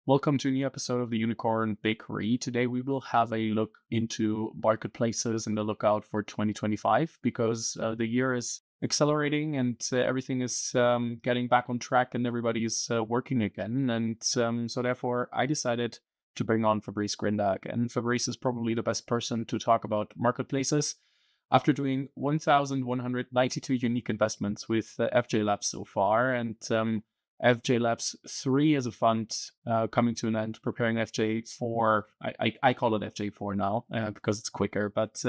Welcome to a new episode of the Unicorn Bakery. Today we will have a look into marketplaces and the lookout for 2025 because the year is accelerating and everything is getting back on track and everybody is working again. And so therefore I decided to bring on Fabrice Grinda again. Fabrice is probably the best person to talk about marketplaces. After doing 1,192 unique investments with FJ Labs so far, and FJ Labs 3 as a fund coming to an end, preparing FJ4. I call it FJ4 now because it's quicker, but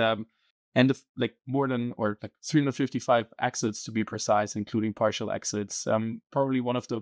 and like more than or like 355 exits to be precise, including partial exits. Probably one of the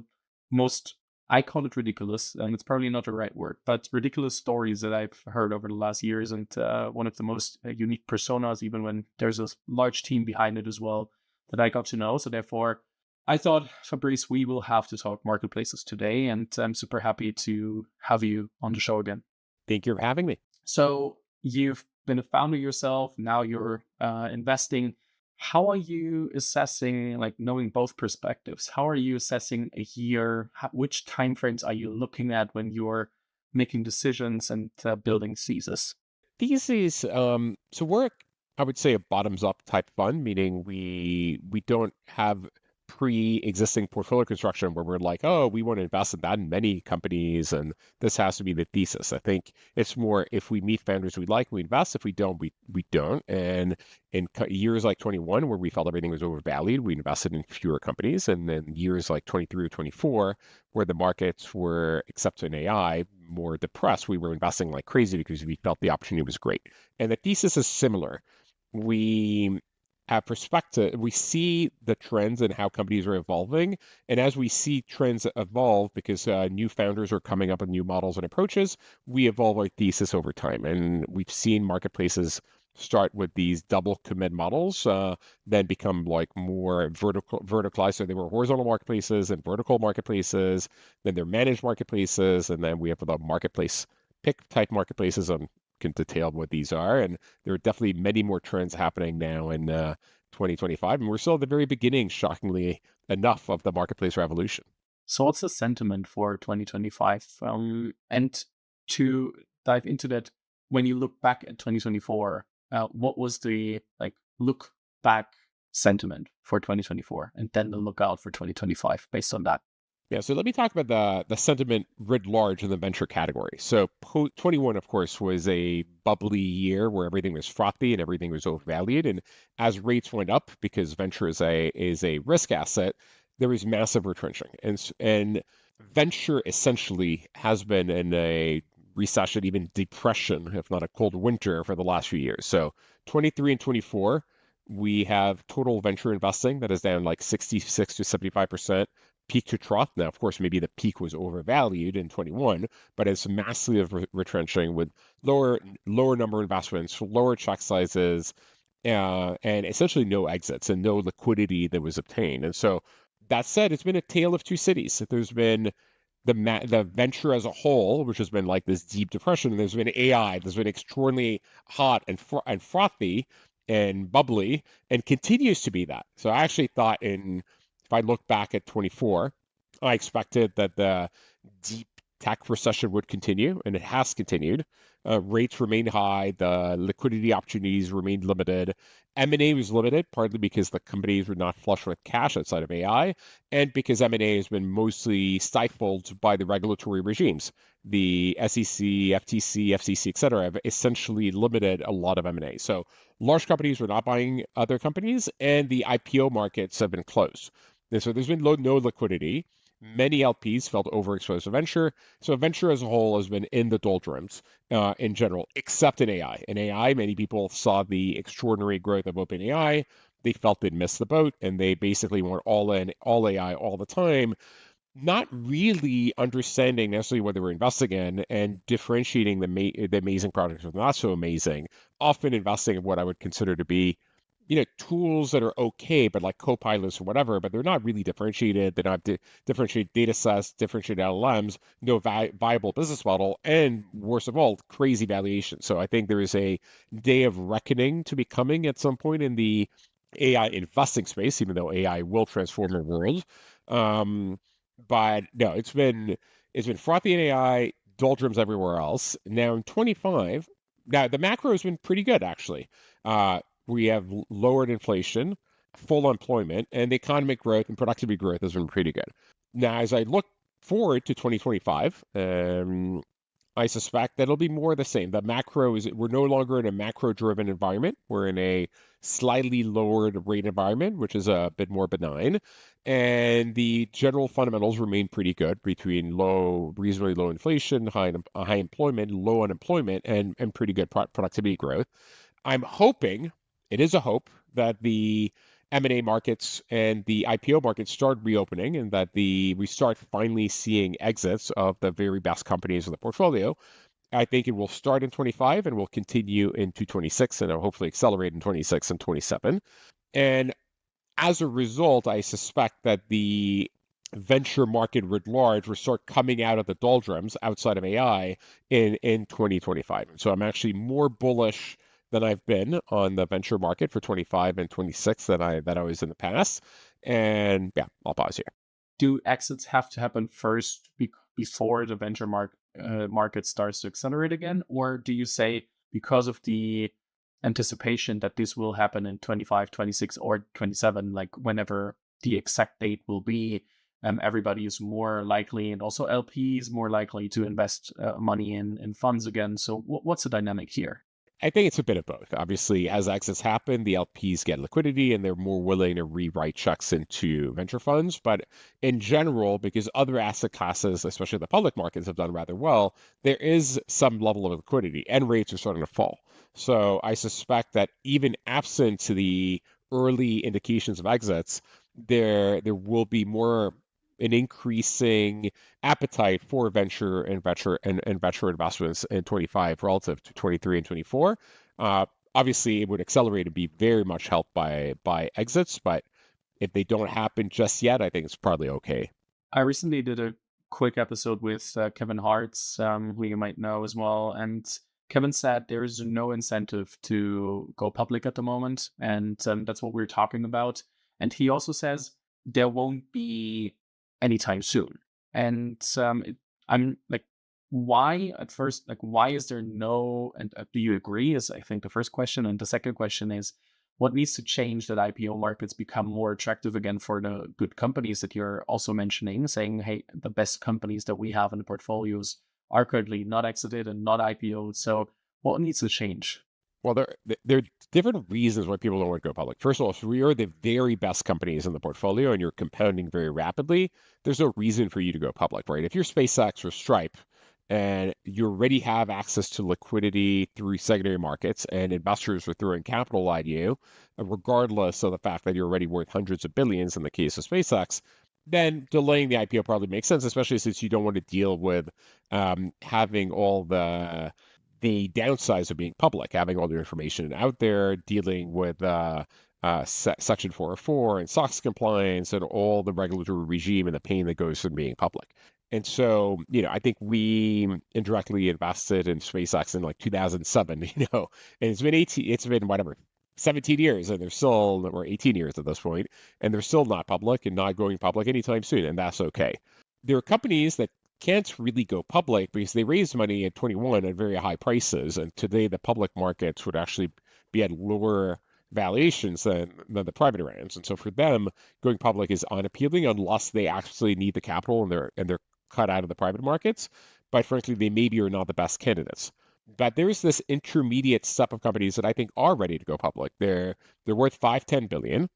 most, I call it ridiculous, and it's probably not the right word, but ridiculous stories that I've heard over the last years, and one of the most unique personas, even when there's a large team behind it as well, that I got to know. So therefore, I thought, Fabrice, we will have to talk marketplaces today, and I'm super happy to have you on the show again. Thank you for having me. So you've been a founder yourself, now you're investing. How are you assessing, like knowing both perspectives? How are you assessing a year? Which timeframes are you looking at when you're making decisions and building thesis? Theses, so we're, I would say, a bottoms-up type fund, meaning we don't have pre-existing portfolio construction where we're like, oh, we want to invest in that in many companies, and this has to be the thesis. I think it's more if we meet founders we like, we invest. If we don't, we don't. And in years like 21, where we felt everything was overvalued, we invested in fewer companies. And then years like 23 or 24, where the markets were, except in AI, more depressed, we were investing like crazy because we felt the opportunity was great. And the thesis is similar. We have perspective, we see the trends and how companies are evolving. And as we see trends evolve, because new founders are coming up with new models and approaches, we evolve our thesis over time. And we've seen marketplaces start with these double commit models, then become like more verticalized. So they were horizontal marketplaces and vertical marketplaces, then they're managed marketplaces, and then we have the marketplace pick type marketplaces on can detail what these are. And there are definitely many more trends happening now in 2025. And we're still at the very beginning, shockingly enough, of the marketplace revolution. So what's the sentiment for 2025? And to dive into that, when you look back at 2024, what was the look back sentiment for 2024 and then the lookout for 2025 based on that? Yeah, so let me talk about the sentiment writ large in the venture category. So 21, of course, was a bubbly year where everything was frothy and everything was overvalued. And as rates went up, because venture is a risk asset, there was massive retrenching. And venture essentially has been in a recession, even depression, if not a cold winter, for the last few years. So 23 and 24, we have total venture investing that is down like 66 to 75% peak to trough. Now, of course, maybe the peak was overvalued in 21, but it's massively retrenching with lower number of investments, lower check sizes, and essentially no exits and no liquidity that was obtained. And so that said, it's been a tale of two cities. There's been the venture as a whole, which has been like this deep depression. And there's been AI, there's been extraordinarily hot and frothy and bubbly, and continues to be that. So I actually thought if I look back at 24, I expected that the deep tech recession would continue, and it has continued. Rates remain high. The liquidity opportunities remained limited. M&A was limited, partly because the companies were not flush with cash outside of AI, and because M&A has been mostly stifled by the regulatory regimes. The SEC, FTC, FCC, et cetera, have essentially limited a lot of M&A. So large companies were not buying other companies, and the IPO markets have been closed. And so there's been no liquidity. Many LPs felt overexposed to venture. So venture as a whole has been in the doldrums in general, except in AI. In AI, many people saw the extraordinary growth of OpenAI. They felt they'd missed the boat, and they basically went all in, all AI, all the time, not really understanding necessarily what they were investing in and differentiating the amazing products from not so amazing, often investing in what I would consider to be tools that are okay, but like copilots or whatever, but they're not really differentiated. They don't have differentiated data sets, differentiated LLMs, no viable business model, and worst of all, crazy valuation. So I think there is a day of reckoning to be coming at some point in the AI investing space, even though AI will transform the world. But no, It's been frothy in AI, doldrums everywhere else. Now in 25, now the macro has been pretty good actually. Uh, we have lowered inflation, full employment, and the economic growth and productivity growth has been pretty good. Now, as I look forward to 2025, I suspect that it'll be more of the same. The macro is, we're no longer in a macro driven environment. We're in a slightly lowered rate environment, which is a bit more benign. And the general fundamentals remain pretty good between reasonably low inflation, high employment, low unemployment, and pretty good productivity growth. I'm hoping, it is a hope, that the M&A markets and the IPO markets start reopening and that we start finally seeing exits of the very best companies in the portfolio. I think it will start in 25 and will continue into 26 and hopefully accelerate in 26 and 27. And as a result, I suspect that the venture market writ large will start coming out of the doldrums outside of AI in 2025. So I'm actually more bullish than I've been on the venture market for 25 and 26 than I was in the past. And yeah, I'll pause here. Do exits have to happen first before the venture market starts to accelerate again? Or do you say because of the anticipation that this will happen in 25, 26, or 27, like whenever the exact date will be, everybody is more likely, and also LPs more likely to invest money in funds again? So what's the dynamic here? I think it's a bit of both. Obviously, as exits happen, the LPs get liquidity and they're more willing to rewrite checks into venture funds. But in general, because other asset classes, especially the public markets, have done rather well, there is some level of liquidity and rates are starting to fall. So I suspect that even absent the early indications of exits, there will be more an increasing appetite for venture investments in 25 relative to 23 and 24. Obviously, it would accelerate and be very much helped by exits, but if they don't happen just yet, I think it's probably okay. I recently did a quick episode with Kevin Hartz, who you might know as well, and Kevin said there is no incentive to go public at the moment, and that's what we're talking about. And he also says there won't be anytime soon. And I'm like, why at first, like, why is there no, and do you agree is I think the first question. And the second question is, what needs to change that IPO markets become more attractive again for the good companies that you're also mentioning, saying, hey, the best companies that we have in the portfolios are currently not exited and not IPO'd. So what needs to change? Well, there are different reasons why people don't want to go public. First of all, if we are the very best companies in the portfolio and you're compounding very rapidly, there's no reason for you to go public, right? If you're SpaceX or Stripe and you already have access to liquidity through secondary markets and investors are throwing capital at you, regardless of the fact that you're already worth hundreds of billions in the case of SpaceX, then delaying the IPO probably makes sense, especially since you don't want to deal with having all the downsides of being public, having all the information out there, dealing with Section 404 and SOX compliance and all the regulatory regime and the pain that goes from being public. And so, I think we indirectly invested in SpaceX in like 2007, and it's been whatever, 17 years, and they're still, or 18 years at this point, and they're still not public and not going public anytime soon, and that's okay. There are companies that can't really go public because they raised money at 21 at very high prices, and today the public markets would actually be at lower valuations than the private rounds. And so for them, going public is unappealing unless they actually need the capital and they're cut out of the private markets. But frankly, they maybe are not the best candidates. But there's this intermediate step of companies that I think are ready to go public. They're worth 5-10 billion.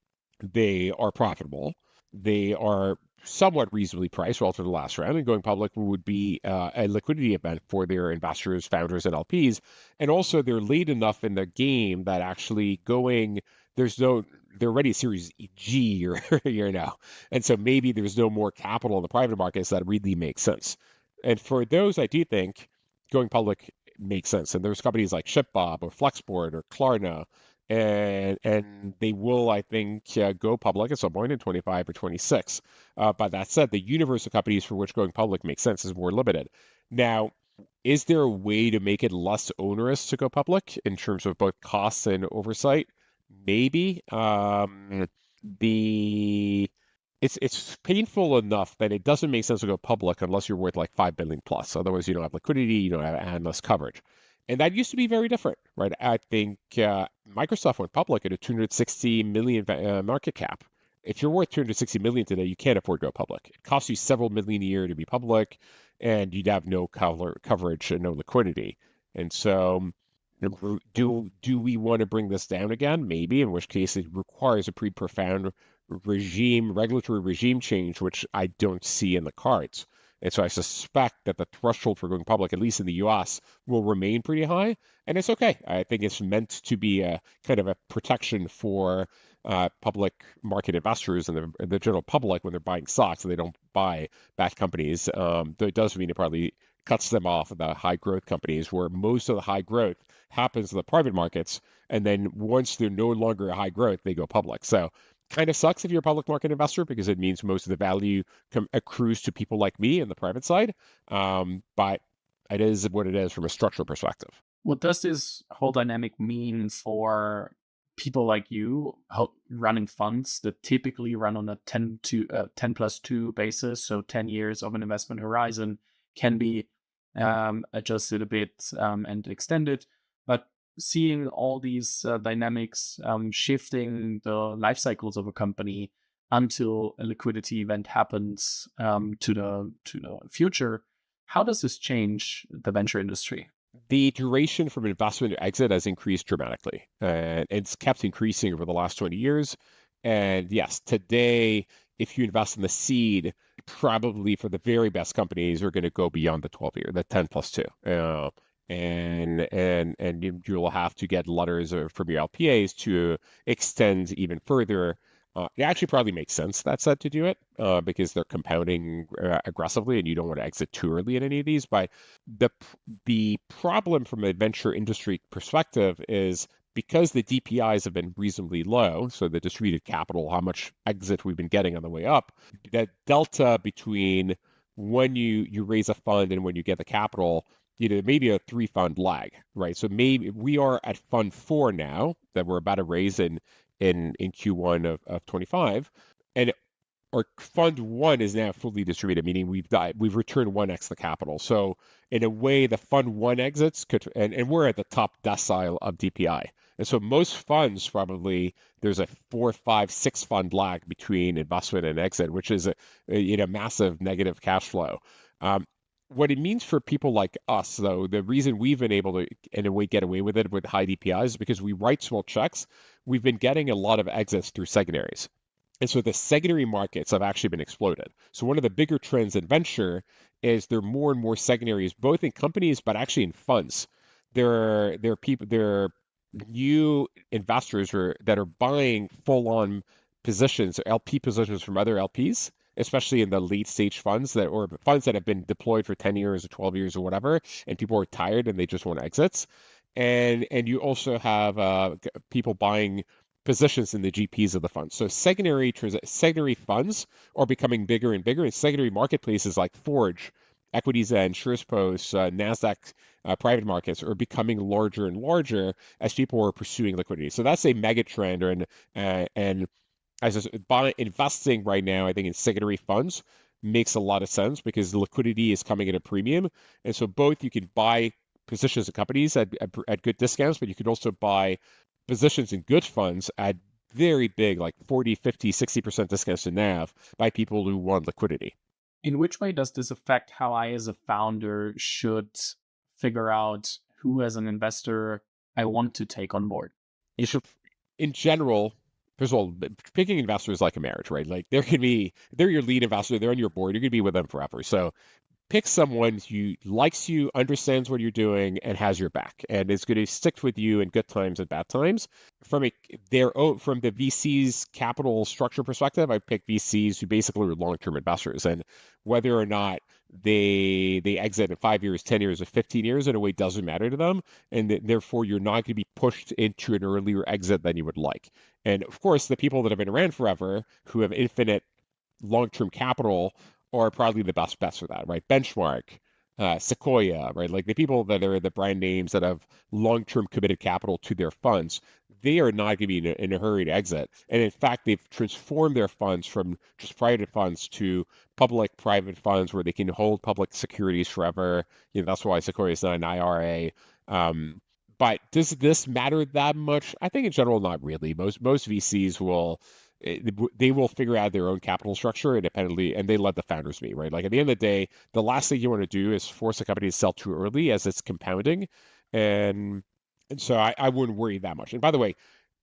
They are profitable. They are somewhat reasonably priced relative to the last round, and going public would be a liquidity event for their investors, founders, and LPs. And also, they're late enough in the game that actually they're already Series G or now, and so maybe there's no more capital in the private markets that really makes sense. And for those, I do think going public makes sense. And there's companies like ShipBob or Flexport or Klarna, and they will, I think, go public at some point in 25 or 26. But that said, the universe of companies for which going public makes sense is more limited. Now, is there a way to make it less onerous to go public in terms of both costs and oversight? Maybe. The it's painful enough that it doesn't make sense to go public unless you're worth like 5 billion plus. Otherwise, you don't have liquidity, you don't have analyst coverage. And that used to be very different, right? I think Microsoft went public at a 260 million market cap. If you're worth 260 million today, you can't afford to go public. It costs you several million a year to be public, and you'd have no coverage and no liquidity. And so, do we want to bring this down again? Maybe, in which case it requires a pretty profound regulatory regime change, which I don't see in the cards. And so I suspect that the threshold for going public, at least in the US, will remain pretty high. And it's okay. I think it's meant to be a kind of a protection for public market investors and the general public when they're buying stocks and they don't buy bad companies. Though it does mean it probably cuts them off of the high growth companies where most of the high growth happens in the private markets. And then once they're no longer a high growth, they go public. So kind of sucks if you're a public market investor because it means most of the value accrues to people like me in the private side. But it is what it is from a structural perspective. What does this whole dynamic mean for people like you running funds that typically run on a 10 plus 2 basis? So 10 years of an investment horizon can be adjusted a bit and extended. But seeing all these dynamics shifting the life cycles of a company until a liquidity event happens to the future, how does this change the venture industry? The duration from investment to exit has increased dramatically, and it's kept increasing over the last 20 years. And yes, today, if you invest in the seed, probably for the very best companies are going to go beyond the 12 year, the 10 plus 2. And you'll have to get letters from your LPAs to extend even further. It actually probably makes sense that said to do it because they're compounding aggressively, and you don't want to exit too early in any of these. But the problem from a venture industry perspective is because the DPIs have been reasonably low, so the distributed capital, how much exit we've been getting on the way up, that delta between when you raise a fund and when you get the capital, maybe a 3 fund lag, right? So maybe we are at fund 4 now that we're about to raise in Q1 of 25, and our fund 1 is now fully distributed, meaning we've returned 1x the capital. So in a way, the fund 1 exits and we're at the top decile of DPI. And so most funds probably there's a 4, 5, 6 fund lag between investment and exit, which is a massive negative cash flow. What it means for people like us, though, the reason we've been able to, in a way, get away with it with high DPIs is because we write small checks. We've been getting a lot of exits through secondaries. And so the secondary markets have actually been exploded. So one of the bigger trends in venture is there are more and more secondaries, both in companies, but actually in funds. There are new investors that are buying full-on positions, LP positions from other LPs, especially in the late stage funds or funds that have been deployed for 10 years or 12 years or whatever, and people are tired and they just want exits. And you also have people buying positions in the GPs of the funds. So secondary funds are becoming bigger and bigger, and secondary marketplaces like Forge, Equities and Post, NASDAQ private markets are becoming larger and larger as people are pursuing liquidity. So that's a mega trend, and by investing right now, I think in secondary funds makes a lot of sense because the liquidity is coming at a premium. And so both you can buy positions of companies at good discounts, but you can also buy positions in good funds at very big, like 40, 50, 60% discounts to NAV by people who want liquidity. In which way does this affect how I, as a founder, should figure out who, as an investor, I want to take on board? You should, in general, first of all, picking investors is like a marriage, right? Like they're your lead investor, they're on your board, you're going to be with them forever. So pick someone who likes you, understands what you're doing, and has your back, and is going to stick with you in good times and bad times. From the VC's capital structure perspective, I pick VCs who basically are long-term investors, and whether or not they exit in 5 years, 10 years, or 15 years, in a way doesn't matter to them, and therefore you're not going to be pushed into an earlier exit than you would like. And of course, the people that have been around forever, who have infinite long-term capital, are probably the best bets for that, right? Benchmark, Sequoia, right? Like the people that are the brand names that have long-term committed capital to their funds, they are not going to be in a hurry to exit. And in fact, they've transformed their funds from just private funds to public-private funds where they can hold public securities forever. That's why Sequoia is not an IRA. But does this matter that much? I think in general, not really. Most VCs will they will figure out their own capital structure independently, and they let the founders be, right? Like at the end of the day, the last thing you want to do is force a company to sell too early as it's compounding, and so I wouldn't worry that much. And by the way,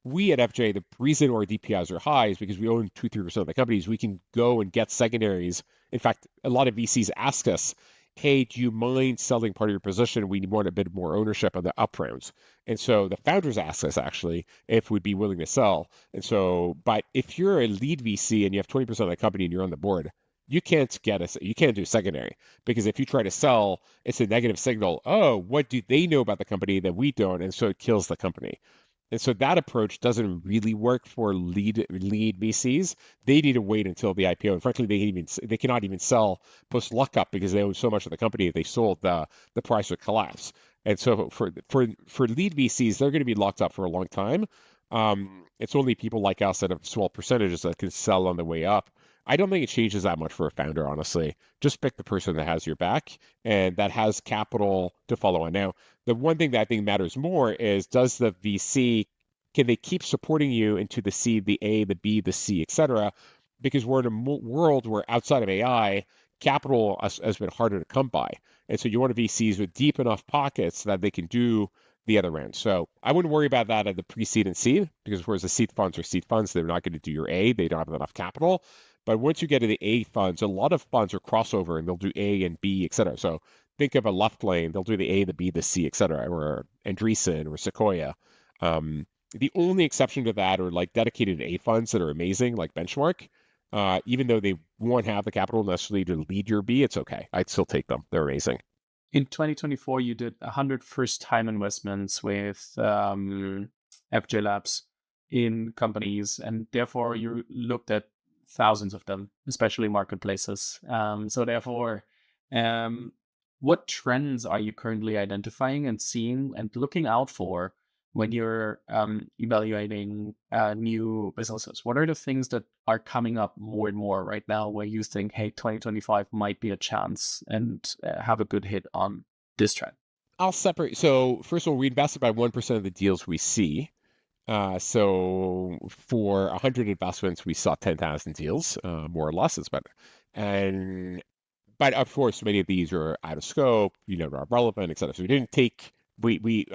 we at FJ, the reason our DPIs are high is because we own 2-3% of the companies. We can go and get secondaries. In fact, a lot of VCs ask us, hey, do you mind selling part of your position? We want a bit more ownership of the up rounds. And so the founders ask us actually if we'd be willing to sell. And so, but if you're a lead VC and you have 20% of the company and you're on the board, you can't do secondary, because if you try to sell, it's a negative signal. Oh, what do they know about the company that we don't? And so it kills the company. And so that approach doesn't really work for lead VCs. They need to wait until the IPO. And frankly, they cannot even sell post lockup because they own so much of the company. If they sold, the price would collapse. And so for lead VCs, they're going to be locked up for a long time. It's only people like us that have small percentages that can sell on the way up. I don't think it changes that much for a founder, honestly. Just pick the person that has your back and that has capital to follow on. Now, the one thing that I think matters more is, does the VC, can they keep supporting you into the C, the A, the B, the C, et cetera? Because we're in a world where outside of AI, capital has been harder to come by. And so you want VCs with deep enough pockets that they can do the other end. So I wouldn't worry about that at the pre-seed and seed, because whereas the seed funds are seed funds, they're not going to do your A. They don't have enough capital. But once you get to the A funds, a lot of funds are crossover and they'll do A and B, et cetera. So think of a left lane, they'll do the A, the B, the C, et cetera, or Andreessen or Sequoia. The only exception to that are like dedicated A funds that are amazing, like Benchmark. Even though they won't have the capital necessarily to lead your B, it's okay. I'd still take them. They're amazing. In 2024, you did 100 first-time investments with FJ Labs in companies, and therefore you looked at thousands of them, especially marketplaces. So therefore, what trends are you currently identifying and seeing and looking out for when you're evaluating new businesses? What are the things that are coming up more and more right now where you think, hey, 2025 might be a chance and have a good hit on this trend? I'll separate. So first of all, we invested by 1% of the deals we see. So for 100 investments, we saw 10,000 deals, more or less. It's better. But of course, many of these are out of scope, not relevant, et cetera. So we didn't take, we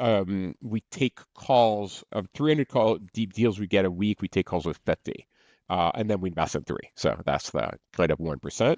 take calls of 300 deals we get a week. We take calls with 50, and then we invest in 3. So that's the kind of 1%.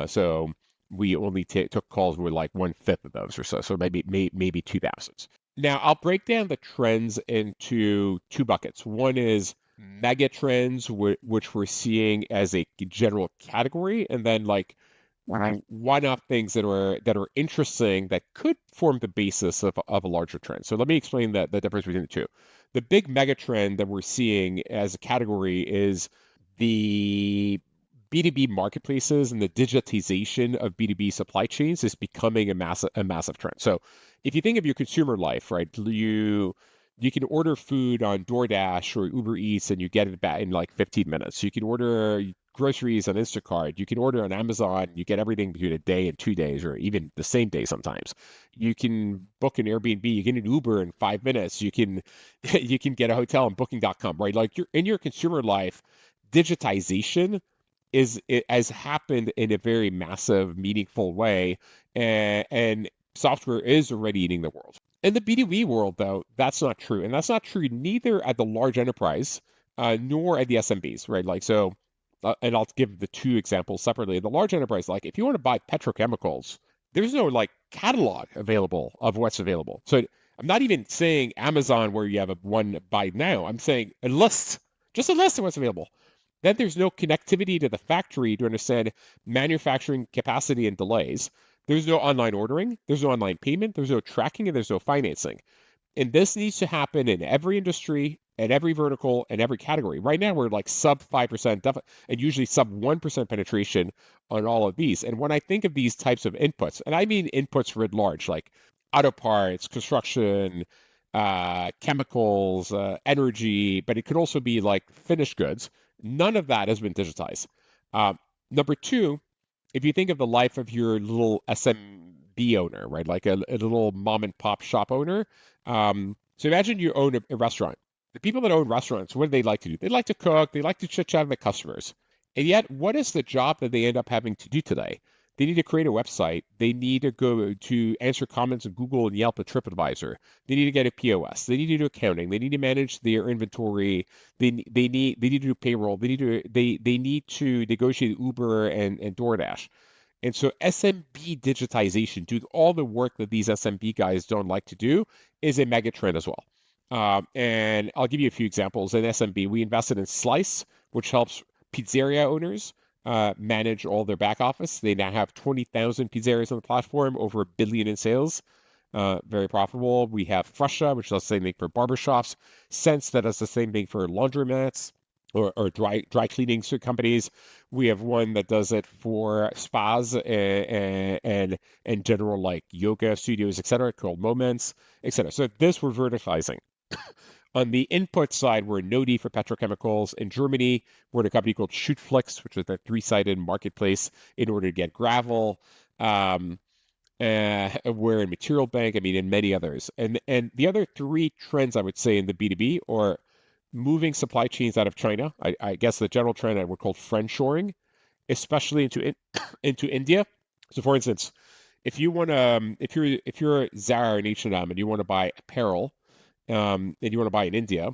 So we only took calls with like 1/5 of those or so. So maybe 2,000. Now, I'll break down the trends into 2 buckets. One is mega trends, which we're seeing as a general category, and then like one-off things that are interesting that could form the basis of a larger trend. So let me explain the difference between the two. The big mega trend that we're seeing as a category is the B2B marketplaces and the digitization of B2B supply chains is becoming a massive trend. So if you think of your consumer life, right, you can order food on DoorDash or Uber Eats and you get it back in like 15 minutes. You can order groceries on Instacart. You can order on Amazon. You get everything between a day and 2 days, or even the same day sometimes. You can book an Airbnb. You get an Uber in 5 minutes. You can get a hotel on Booking.com, right? Like in your consumer life, digitization it has happened in a very massive, meaningful way, and software is already eating the world. In the B2B world, though, that's not true, and that's not true neither at the large enterprise nor at the SMBs, right? Like so, and I'll give the 2 examples separately. The large enterprise, like if you want to buy petrochemicals, there's no like catalog available of what's available. So I'm not even saying Amazon where you have a one buy now. I'm saying a list, just a list of what's available. Then there's no connectivity to the factory to understand manufacturing capacity and delays. There's no online ordering. There's no online payment. There's no tracking, and there's no financing. And this needs to happen in every industry, and every vertical, and every category. Right now, we're like sub 5%, and usually sub 1% penetration on all of these. And when I think of these types of inputs, and I mean inputs writ large, like auto parts, construction, chemicals, energy, but it could also be like finished goods. None of that has been digitized. Uh, Number two, if you think of the life of your little SMB owner, right, like a little mom and pop shop owner. So imagine you own a restaurant. The people that own restaurants, what do they like to do? They like to cook, they like to chit chat with the customers. And yet, what is the job that they end up having to do today? They need to create a website. They need to go to answer comments on Google and Yelp and TripAdvisor. They need to get a POS. They need to do accounting. They need to manage their inventory. They need to do payroll. They need to negotiate Uber and DoorDash. And so SMB digitization, doing all the work that these SMB guys don't like to do, is a mega trend as well. And I'll give you a few examples. In SMB, we invested in Slice, which helps pizzeria owners manage all their back office. They now have 20,000 pizzerias on the platform, over $1 billion in sales. Very profitable. We have Fresha, which does the same thing for barbershops. Sense, that does the same thing for laundromats or dry cleaning companies. We have one that does it for spas and general like yoga studios, etc., called Moments, etc. So this we're verticalizing. On the input side, we're Nodi for petrochemicals. In Germany, we're in a company called Shootflix, which is a three-sided marketplace in order to get gravel. We're in Material Bank, I mean, and many others. And the other three trends I would say in the B2B are moving supply chains out of China. I guess the general trend I would call friendshoring, especially into India. So, for instance, if you want to, if you're Zara and H&M and you want to buy apparel, and you want to buy in India,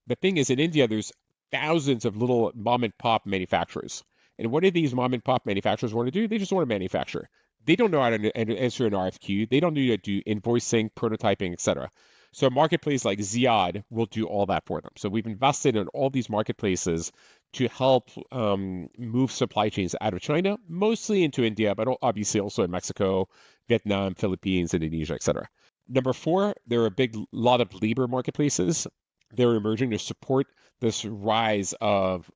the thing is, in India, there's thousands of little mom and pop manufacturers. And what do these mom and pop manufacturers want to do? They just want to manufacture. They don't know how to answer an RFQ. They don't need to do invoicing, prototyping, etc. So a marketplace like Ziad will do all that for them. So we've invested in all these marketplaces to help move supply chains out of China, mostly into India, but obviously also in Mexico, Vietnam, Philippines, Indonesia, etc. Number four, there are a big lot of labor marketplaces. They're emerging to support this rise of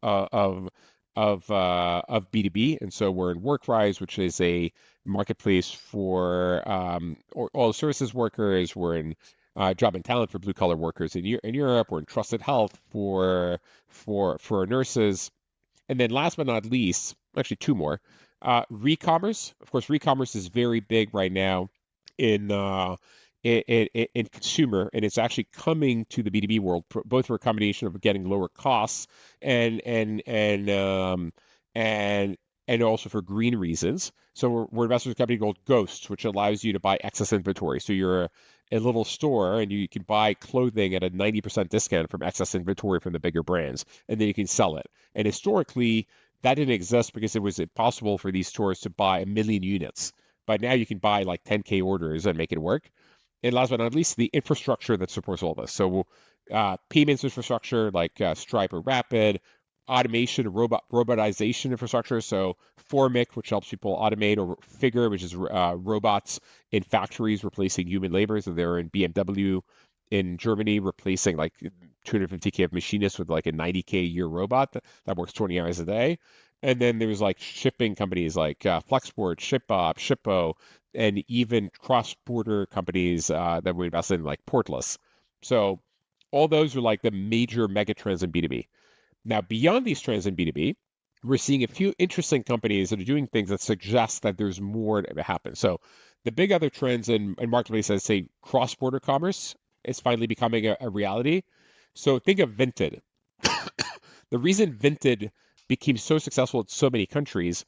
B2B, and so we're in WorkRise, which is a marketplace for all services workers. We're in Job and Talent for blue collar workers in Europe. We're in Trusted Health for nurses, and then last but not least, actually two more, Recommerce. Of course, Recommerce is very big right now in in consumer, and it's actually coming to the B2B world, both for a combination of getting lower costs and and and um, and and also for green reasons. So we're investing in a company called Ghost, which allows you to buy excess inventory. So you're a little store and you can buy clothing at a 90% discount from excess inventory from the bigger brands, and then you can sell it. And historically, that didn't exist because it was impossible for these stores to buy 1 million units. But now you can buy like 10K orders and make it work. And last but not least, the infrastructure that supports all this. So payments infrastructure like Stripe or Rapid, automation, robotization infrastructure. So Formic, which helps people automate, or Figure, which is robots in factories replacing human labor. So they're in BMW in Germany replacing like 250K of machinists with like a 90K a year robot that works 20 hours a day. And then there's like shipping companies like Flexport, ShipBob, Shippo, and even cross-border companies that we invest in, like Portless. So all those are like the major mega trends in B2B. Now, beyond these trends in B2B, we're seeing a few interesting companies that are doing things that suggest that there's more to happen. So the big other trends in marketplace, I'd say cross-border commerce is finally becoming a reality. So think of Vinted. The reason Vinted became so successful in so many countries,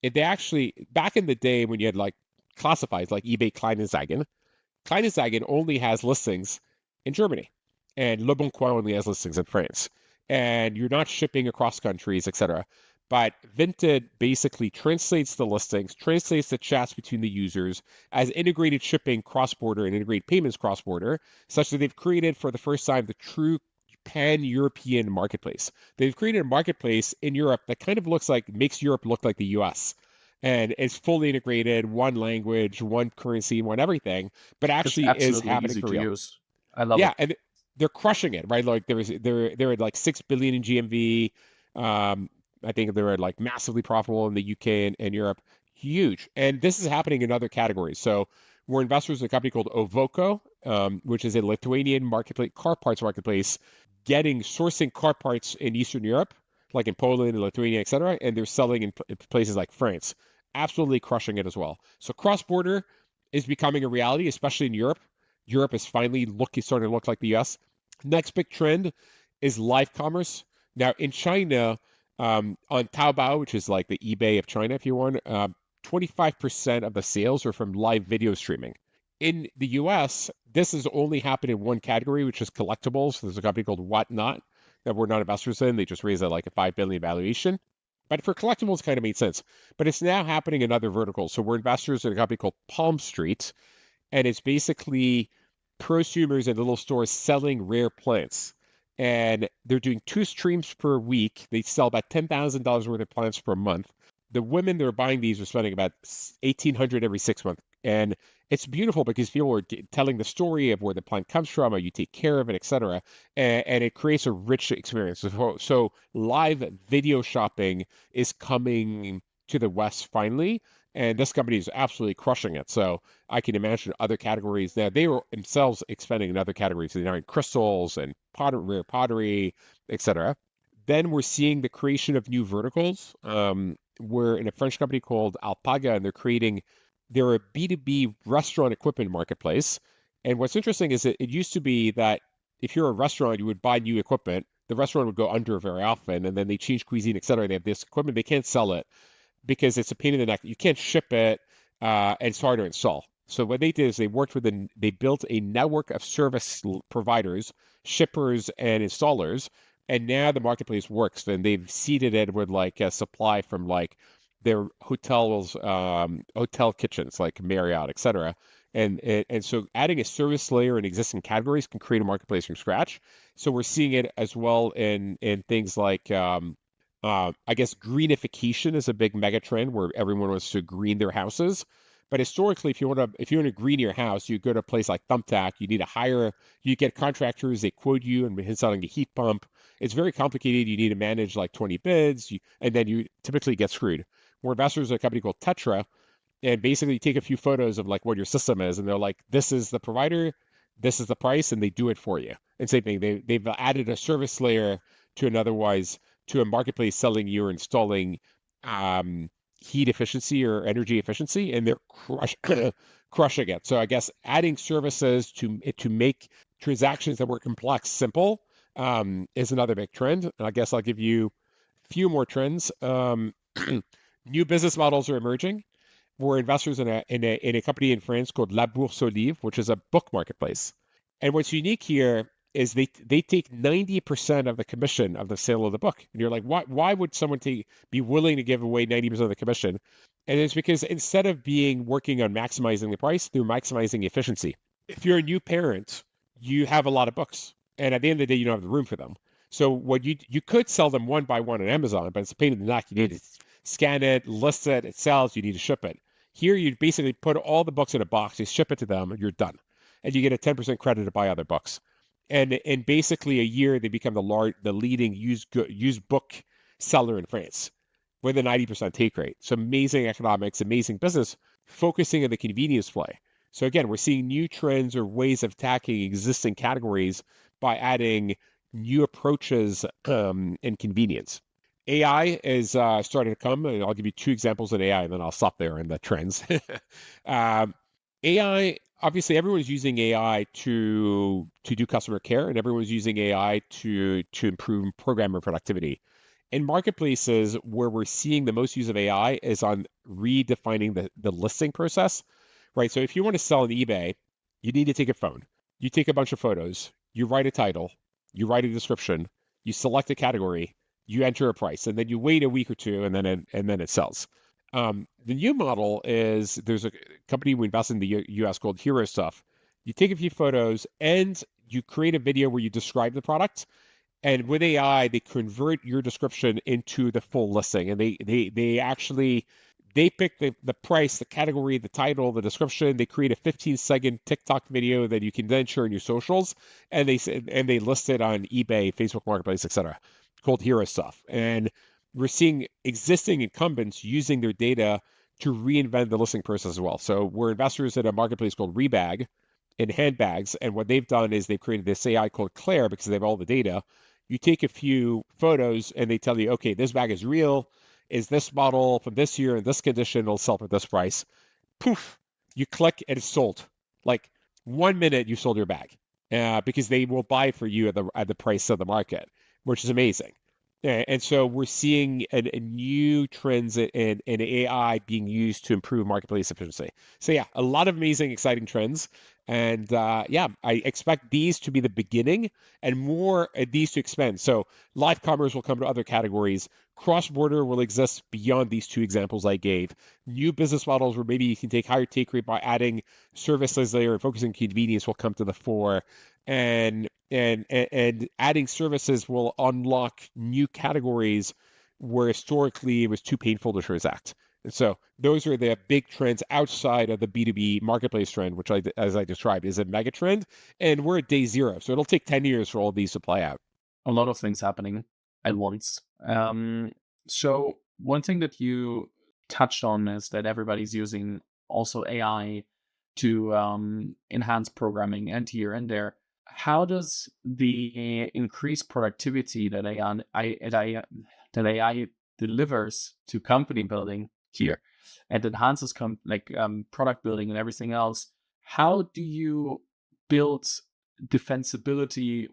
they actually, back in the day when you had like classifieds like eBay Kleinanzeigen only has listings in Germany, and Le Bon Coin only has listings in France. And you're not shipping across countries, etc. But Vinted basically translates the listings, translates the chats between the users as integrated shipping cross-border and integrated payments cross-border, such that they've created for the first time the true pan-European marketplace. They've created a marketplace in Europe that kind of makes Europe look like the US. And it's fully integrated, one language, one currency, one everything, but It's actually is absolutely happening easy for to real. use. I love Yeah, it. and they're crushing it, right? Like they're at like 6 billion in GMV. I think they're at like massively profitable in the UK and Europe. Huge. And this is happening in other categories. So We're investors in a company called Ovoko, which is a Lithuanian marketplace, car parts marketplace, sourcing car parts in Eastern Europe, like in Poland and Lithuania, etc., and they're selling in places like France. Absolutely crushing it as well. So cross-border is becoming a reality, especially in Europe. Europe is finally starting to look like the US. Next big trend is live commerce. Now in China, on Taobao, which is like the eBay of China, if you want, 25% of the sales are from live video streaming. In the US, this has only happened in one category, which is collectibles. There's a company called Whatnot that we're not investors in. They just raised like a $5 billion valuation. But for collectibles, it kind of made sense. But it's now happening in other verticals. So we're investors in a company called Palm Street, and it's basically prosumers in little stores selling rare plants. And they're doing 2 streams per week. They sell about $10,000 worth of plants per month. The women that are buying these are spending about $1,800 every 6 months. And it's beautiful because people are telling the story of where the plant comes from, how you take care of it, etc. And it creates a rich experience. So live video shopping is coming to the West finally, and this company is absolutely crushing it. So I can imagine other categories that they were themselves expanding in other categories. They're in crystals and rare pottery, etc. Then we're seeing the creation of new verticals. We're in a French company called Alpaga, and they're a B2B restaurant equipment marketplace. And what's interesting is that it used to be that if you're a restaurant, you would buy new equipment. The restaurant would go under very often, and then they change cuisine, et cetera. They have this equipment, they can't sell it because it's a pain in the neck. You can't ship it, and it's hard to install. So what they did is they built a network of service providers, shippers, and installers. And now the marketplace works, and they've seeded it with like a supply from like their hotels, hotel kitchens like Marriott, etc. And so adding a service layer in existing categories can create a marketplace from scratch. So we're seeing it as well in things like I guess greenification is a big mega trend where everyone wants to green their houses. But historically, if you want to green your house, you go to a place like Thumbtack. You get contractors, they quote you and installing a heat pump. It's very complicated. You need to manage like 20 bids, and then you typically get screwed. We're investors in a company called Tetra, and basically you take a few photos of like what your system is, and they're like, this is the provider, this is the price, and they do it for you. And same thing, they've added a service layer to to a marketplace selling you or installing heat efficiency or energy efficiency, and they're crushing it. So I guess adding services to make transactions that were complex simple is another big trend. And I guess I'll give you a few more trends. New business models are emerging. We're investors in a company in France called La Bourse aux Livres, which is a book marketplace. And what's unique here is they take 90% of the commission of the sale of the book. And you're like, why would someone be willing to give away 90% of the commission? And it's because instead of working on maximizing the price, they're maximizing efficiency. If you're a new parent, you have a lot of books, and at the end of the day, you don't have the room for them. So what you could sell them one by one on Amazon, but it's a pain in the neck. You need to scan it, list it, it sells, you need to ship it. Here, you basically put all the books in a box, you ship it to them, and you're done. And you get a 10% credit to buy other books. And in basically a year, they become the leading used book seller in France with a 90% take rate. So amazing economics, amazing business, focusing on the convenience play. So again, we're seeing new trends or ways of attacking existing categories by adding new approaches and convenience. AI is starting to come, and I'll give you 2 examples of AI, and then I'll stop there in the trends. AI, obviously, everyone's using AI to do customer care, and everyone's using AI to improve programmer productivity. In marketplaces, where we're seeing the most use of AI is on redefining the listing process, right? So if you want to sell on eBay, you need to take a phone. You take a bunch of photos, you write a title, you write a description, you select a category, you enter a price, and then you wait a week or two, and then it sells. The new model is there's a company we invest in the US called Hero Stuff. You take a few photos and you create a video where you describe the product. And with AI, they convert your description into the full listing. And they pick the price, the category, the title, the description. They create a 15-second TikTok video that you can then share in your socials. And they list it on eBay, Facebook Marketplace, etc. Called Hero Stuff. And we're seeing existing incumbents using their data to reinvent the listing process as well. So we're investors in a marketplace called Rebag in handbags. And what they've done is they've created this AI called Claire because they have all the data. You take a few photos and they tell you, okay, this bag is real. Is this model from this year in this condition? It'll sell for this price. Poof, you click and it's sold. Like 1 minute, you sold your bag because they will buy for you at the price of the market, which is amazing. And so we're seeing a new trends in AI being used to improve marketplace efficiency. So yeah, a lot of amazing, exciting trends. And yeah, I expect these to be the beginning and more these to expand. So live commerce will come to other categories. Cross-border will exist beyond these two examples I gave. New business models where maybe you can take higher take rate by adding services layer and focusing convenience will come to the fore. And adding services will unlock new categories where historically it was too painful to transact. And so those are the big trends outside of the B2B marketplace trend, which as I described, is a mega trend. And we're at day zero. So it'll take 10 years for all these to play out. A lot of things happening at once. So one thing that you touched on is that everybody's using also AI to enhance programming and here and there. How does the increased productivity that AI delivers to company building here and enhances product building and everything else? How do you build defensibility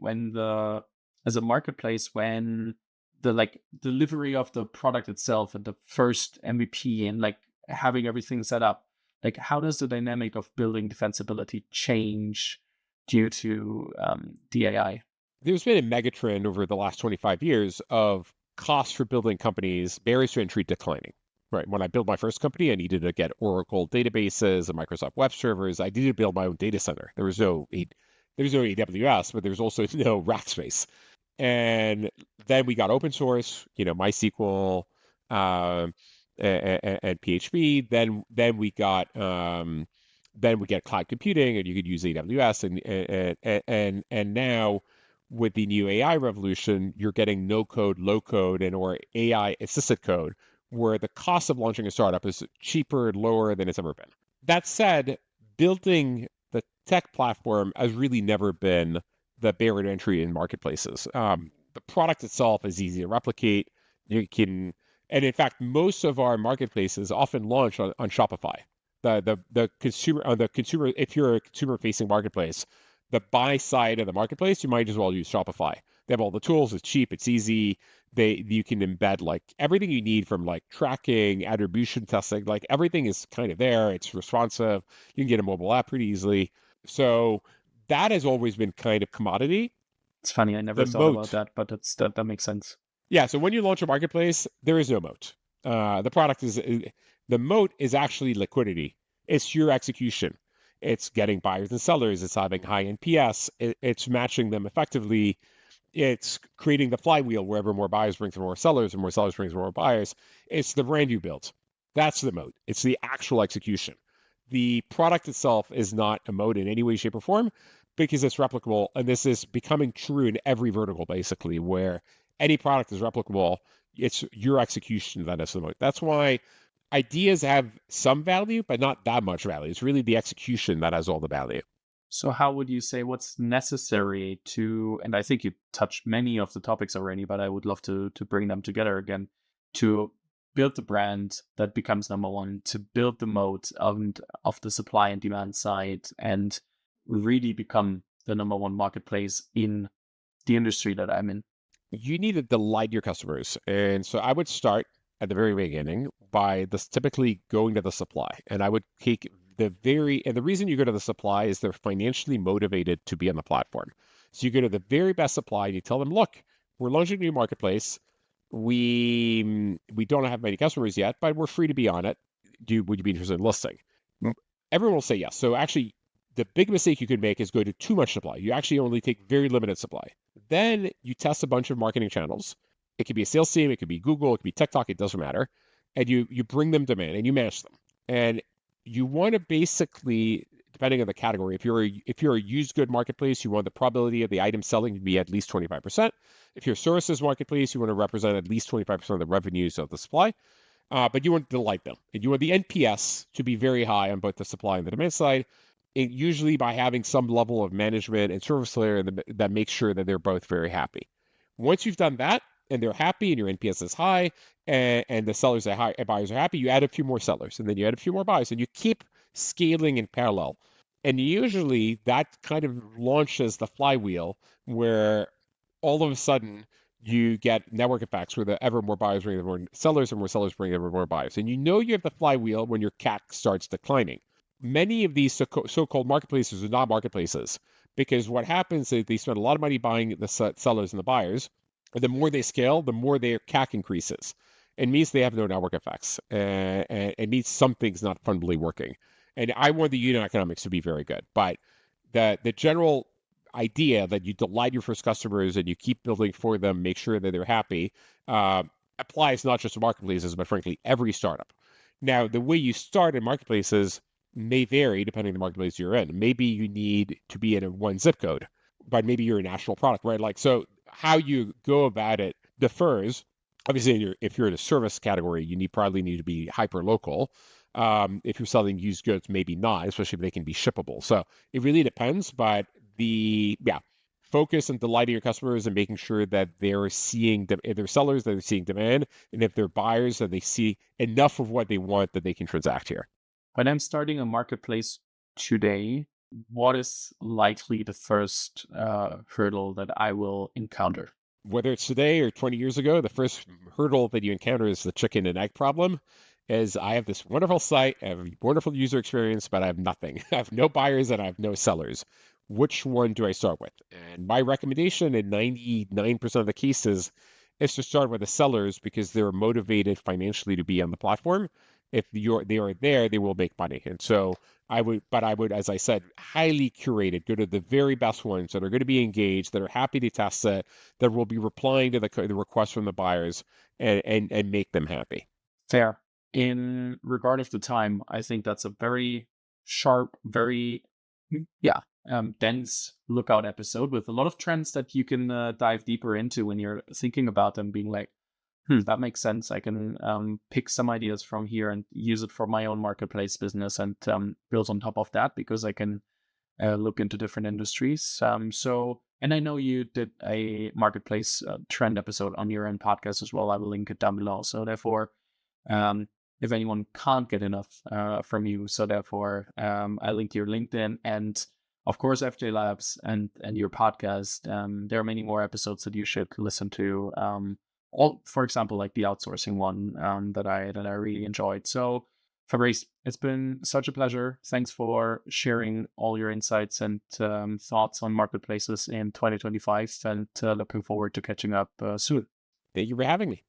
as a marketplace when the delivery of the product itself and the first MVP and having everything set up? How does the dynamic of building defensibility change due to the AI? There's been a mega trend over the last 25 years of costs for building companies, barriers to entry declining. Right. When I built my first company, I needed to get Oracle databases and Microsoft web servers. I needed to build my own data center. There was no AWS, but there's also no rack space. And then we got open source, MySQL and PHP. Then we get cloud computing, and you could use AWS. And now with the new AI revolution, you're getting no code, low code, and or AI assisted code, where the cost of launching a startup is cheaper and lower than it's ever been. That said, building the tech platform has really never been the barrier to entry in marketplaces. The product itself is easy to replicate. You can, and in fact, most of our marketplaces often launch on Shopify. The consumer, if you're a consumer facing marketplace, the buy side of the marketplace, you might as well use Shopify. They have all the tools. It's cheap. It's easy. You can embed everything you need from tracking, attribution testing. Everything is kind of there. It's responsive. You can get a mobile app pretty easily. So that has always been kind of commodity. It's funny. I never thought about that, but that makes sense. Yeah. So when you launch a marketplace, there is no moat. The moat is actually liquidity. It's your execution. It's getting buyers and sellers. It's having high NPS. It's matching them effectively. It's creating the flywheel wherever more buyers brings more sellers and more sellers brings more buyers. It's the brand you build. That's the moat. It's the actual execution. The product itself is not a moat in any way, shape, or form because it's replicable. And this is becoming true in every vertical, basically, where any product is replicable. It's your execution that is the moat. That's why ideas have some value, but not that much value. It's really the execution that has all the value. So how would you say what's necessary to, and I think you touched many of the topics already, but I would love to bring them together again, to build the brand that becomes number one, to build the moat of the supply and demand side, and really become the number one marketplace in the industry that I'm in? You need to delight your customers. And so I would start at the very beginning by typically going to the supply. And I would take and the reason you go to the supply is they're financially motivated to be on the platform. So you go to the very best supply and you tell them, look, we're launching a new marketplace. We don't have many customers yet, but we're free to be on it. Would you be interested in listing? Everyone will say yes. So actually, the big mistake you could make is go to too much supply. You actually only take very limited supply. Then you test a bunch of marketing channels. It could be a sales team, it could be Google, it could be TikTok, it doesn't matter. And you bring them demand and you manage them. And you want to basically, depending on the category, if you're a used good marketplace, you want the probability of the item selling to be at least 25%. If you're a services marketplace, you want to represent at least 25% of the revenues of the supply. but you want to delight them. And you want the NPS to be very high on both the supply and the demand side, and usually by having some level of management and service layer that makes sure that they're both very happy. Once you've done that and they're happy and your NPS is high and the sellers are high and buyers are happy, you add a few more sellers and then you add a few more buyers and you keep scaling in parallel. And usually that kind of launches the flywheel where all of a sudden you get network effects where the ever more buyers bring ever more sellers and more sellers bring ever more buyers. And you know you have the flywheel when your CAC starts declining. Many of these so-called marketplaces are not marketplaces because what happens is they spend a lot of money buying the sellers and the buyers. And the more they scale, the more their CAC increases. It means they have no network effects. And it means something's not fundamentally working. And I want the unit economics to be very good. But the general idea that you delight your first customers and you keep building for them, make sure that they're happy, applies not just to marketplaces, but frankly, every startup. Now, the way you start in marketplaces may vary depending on the marketplace you're in. Maybe you need to be in a one zip code, but maybe you're a national product, right? Like, so how you go about it differs. Obviously, if you're in a service category, you probably need to be hyper local. If you're selling used goods, maybe not, especially if they can be shippable. So it really depends, but focus on delighting your customers and making sure that they're seeing if they're sellers that they're seeing demand, and if they're buyers that they see enough of what they want that they can transact here. When I'm starting a marketplace today, what is likely the first hurdle that I will encounter? Whether it's today or 20 years ago, the first hurdle that you encounter is the chicken and egg problem. Is I have this wonderful site, I have a wonderful user experience, but I have nothing. I have no buyers and I have no sellers. Which one do I start with? And my recommendation in 99% of the cases is to start with the sellers because they're motivated financially to be on the platform. If they are there, they will make money. And so I would, as I said, highly curated, go to the very best ones that are going to be engaged, that are happy to test it, that will be replying to the requests from the buyers and make them happy. Fair. In regard of the time, I think that's a very sharp, very dense lookout episode with a lot of trends that you can dive deeper into when you're thinking about them, being like, that makes sense. I can pick some ideas from here and use it for my own marketplace business and build on top of that because I can look into different industries. And I know you did a marketplace trend episode on your own podcast as well. I will link it down below. So therefore, if anyone can't get enough from you, so therefore, I link your LinkedIn and of course FJ Labs and your podcast. There are many more episodes that you should listen to. All, for example, like the outsourcing one that I really enjoyed. So Fabrice, it's been such a pleasure. Thanks for sharing all your insights and thoughts on marketplaces in 2025, and looking forward to catching up soon. Thank you for having me.